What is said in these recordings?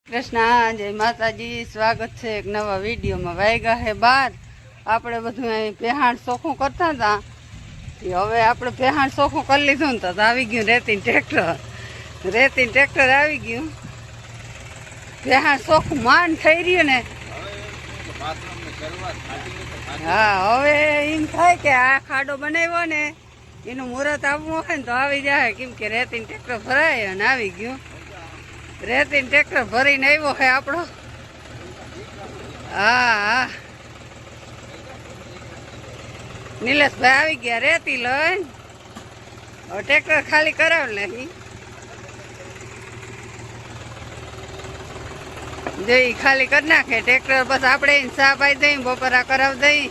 કૃષ્ણ જય માતાજી, સ્વાગત છે એક નવા વિડીયોમાં। વાગ્યા હે 12। આપણે બધું અહીં પહેાણ ચોખ્ખું કરતા હતા, હવે આપણે પહેાણ ચોખ્ખું કરી લીધું ને તો આવી ગયું રેતીન ટ્રેક્ટર આવી ગયું। પહેાણ ચોખ્ખું માંડ થઈ રહ્યું ને। હા, હવે એમ થાય કે આ ખાડો બનાવ્યો ને એનું મુહૂર્ત આવવું હોય ને તો આવી જાય, કેમ કે રેતીન ટ્રેક્ટર ભરાય અને આવી ગયું। રેતીન ટ્રેક્ટર ભરીને આવ્યો છે આપણો। હા, નિલેશભાઈ આવી ગયા રેતી લઈને, હવે ટ્રેક્ટર ખાલી કરાવ નહીં જઈ ખાલી કરી નાખે ટ્રેક્ટર। બસ આપણે ચા પાઈ દઈ, બપોરા કરાવ દઈ।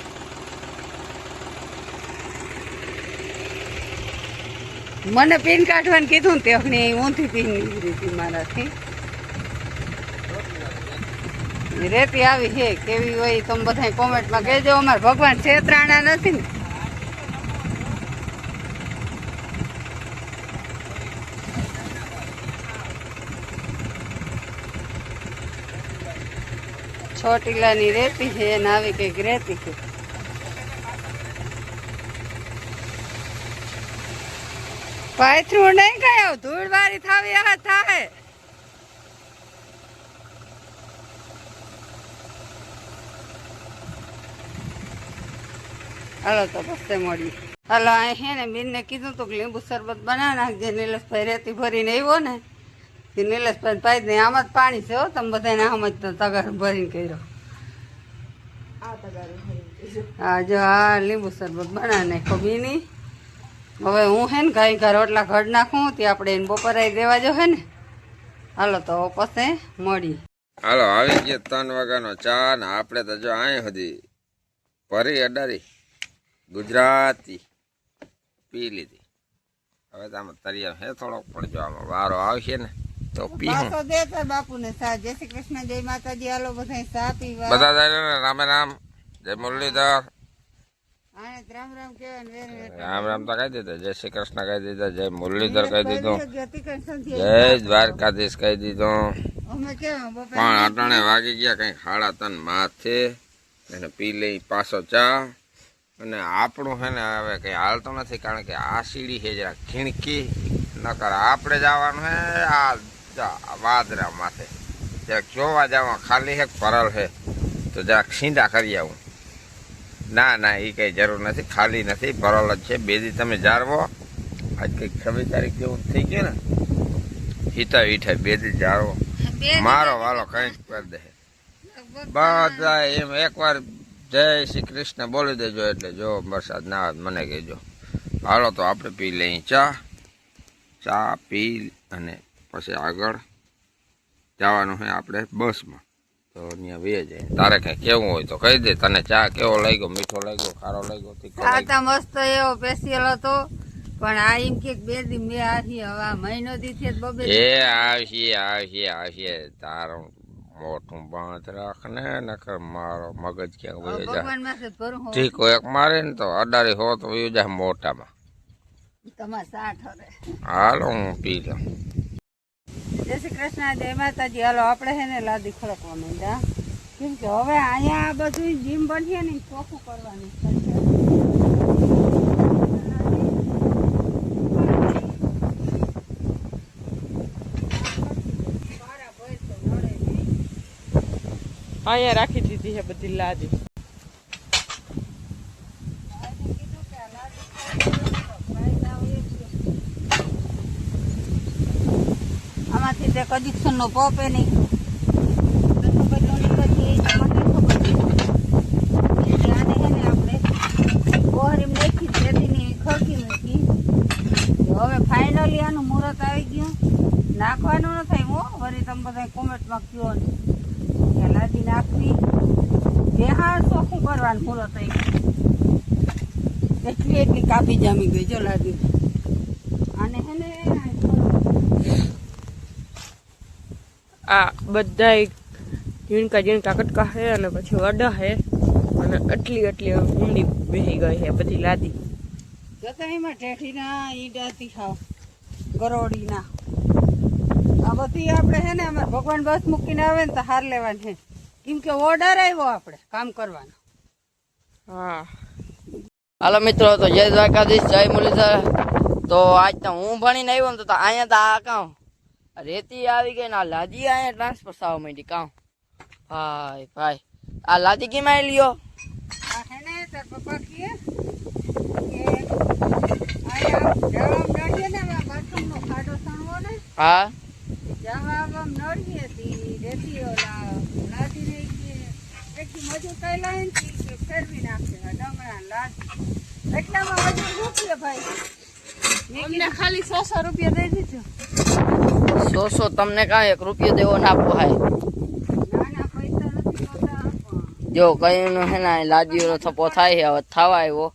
મને પીન કાઢવાનું કીધું ને તે ઊંધી પીન નીકળી હતી મારાથી। રેતી આવી છે, કેવી હોય તમે બધા કોમેન્ટમાં કહેજો। અમારે ભગવાન છેતરાણા નથી ને। છોટીલાની રેતી છે અને આવી કઈક રેતી છે। પાથરું નહીં ગયો, ધૂળ વાળી થાવી આ થાય। હાલો તો પછી મળી। હાલો, અહીં હે ને બેનને કીધું તું કે લીંબુ શરબત બનાવી નાખજે। નિલેશભાઈ રેતી ભરીને આવ્યો ને, નિલેશભાઈ પાઈ દે। આમાં જ પાણી છે હો, તમે બધાને આમ જ તગાર ભરીને કર્યો। હા, જો આ લીંબુ શરબત બનાવી નાખો બીની। હવે હું હે ને ગાય ઘર રોટલા ઘડ નાખું ત્યાં આપણે એને બપોરાઈ દેવા જો હે ને। હાલો તો પછી મળી। હાલો, આવી ગયો 3 વાગ્યાનો ચા ને આપણે તો જો અહીં સુધી ભરી અડારી ગુજરાતી પી લીધી। હવે તો આમાં તરિયા હે થોડોક, પણ જો આમાં વારો આવશે ને તો પીવું। બાપુને ચા। જય શ્રી કૃષ્ણ, જય માતાજી। હાલો બધા ચા પીવા। બધા રામે રામ, જય મુરલીધર। રામ રામ કેવાય, રામ રામ તો કહી દીધા, જય શ્રી કૃષ્ણ કહી દીધા, જય મુરલીધર કહી દીધું, જય દ્વારકાધીશ કહી દીધું। પણ અટાણે વાગી ગયા કઈક 3:30 માથે એને પી લઈ પાછો ચા। અને આપણું છે ને હવે કઈ હાલતો નથી, કારણ કે આ સીડી છે જરા ખીણકી, નકર આપણે જવાનું હે આ વાદરા માથે જરાક જોવા જવા। ખાલી હે પરલ છે તો જરાક છીંડા કરી આવું। ના ના, એ કઈ જરૂર નથી, ખાલી નથી, ભરલ જ છે। બેદી તમે જાળવો, આજ કઈક 26 તારીખ જેવું થઈ ગયું ને, હિતા વીઠા બેદી જાળવો। મારો વાલો કઈ કરી દે બધા એમ એકવાર જય શ્રી કૃષ્ણ બોલી દેજો, એટલે જો વરસાદ ના આવે મને કહેજો। હાલો તો આપણે પી લઈએ ચા પી અને પછી આગળ જવાનું છે આપણે બસમાં, તો અહીંયા વે જાય। તારે કઈ કેવું હોય તો કહી દે, તને ચા કેવો લાગ્યો, મીઠો લાગ્યો, ખારો લાગ્યો, તીખો લાગ્યો? મસ્ત એવો સ્પેશિયલ હતો, પણ આ એમ કે 2 દી મેં આવી, હવે મહિનો દી છે એ આવશે તારું મોટું બાંધ રાખ ને, નકર મારો મગજ ક્યાંક વયો જાય। ઠીક એક મારે ને તો અડારી હો તો વયો જાય મોટામાં। હાલો હું પી લઉં। જય શ્રી કૃષ્ણ, જય માતાજી। હાલો આપણે છે ને લાદી ખડકવા માંડ્યા, કેમ કે હવે અહીંયા બધું જીમ બનશે ને ચોખ્ખું કરવાનું છે। અહીંયા રાખી દીધી છે બધી લાદી। આમાંથી તે કનેક્શન નો પોપે નહીં, હવે ફાઇનલી આનું મુહૂર્ત આવી ગયું। નાખવાનું ન થાય હો, વળી તમે બધા કોમેન્ટમાં કહો ને લાદી નાખવી, બેહાર ચોખ્ખું કરવાનું મુહૂર્ત આવી ગયું। એટલી કાપી જામી ગઈ જો લાદી। આને હે ને આ બધા ઝીણકા કટકા છે અને પછી વડા છે, અને એટલી ઊંડી બેસી ગઈ છે બધી લાદી। જતા એમાં ઠેઠીના ઈડાથી ખાવ ગરોડીના આ બધી આપણે છે ને અમારે ભગવાન બસ મૂકીને આવે ને તો હાર લેવાની છે, કેમ કે ઓર્ડર આવ્યો આપણે કામ કરવાનો. હા હાલો મિત્રો, તો જય દ્વારકાધીશ, જય મુરલીધર. તો આજ તો હું ભણીને આવ્યો ને તો અહીંયા તો આ કામ રેતી આવી ગઈ ને આ લાદી અહીંયા ટ્રાન્સફર થવા માંડી કામ. ભાઈ ભાઈ આ લાદી કેમ આવી લ્યો? આ છે ને તાર પપ્પા કહે કે આયા જવાબ નડીએ ને બાથરૂમનો ખાડો સણવો ને, હા જવાબ આમ નડીએ તી રેતી ઓલા લાદી રહી કે એકથી મજૂર કઈ લાવીને કે ફેરવી નાખશે ડમણા લાદી, એટલામાં મજૂર રૂપિયા ભાઈ અમને ખાલી 100 રૂપિયા દઈ દીધું. 100 તમને કાંઈ 1 રૂપિયો દેવો ના પોહાય. નાના પૈસા નથી હોતા પણ જો કઈનું હે ને લાદીઓનો થપ્પો થાય છે, હવે થવા આવ્યો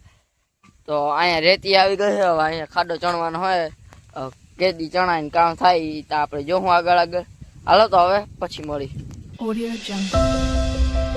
તો અહીંયા રેતી આવી ગઈ છે. હવે અહીંયા ખાડો ચણવાનો હોય, કેદી ચણાઈને કામ થાય ઈ તો આપણે જોવું આગળ આગળ. હાલો તો હવે પછી મળી. Audio Jungle.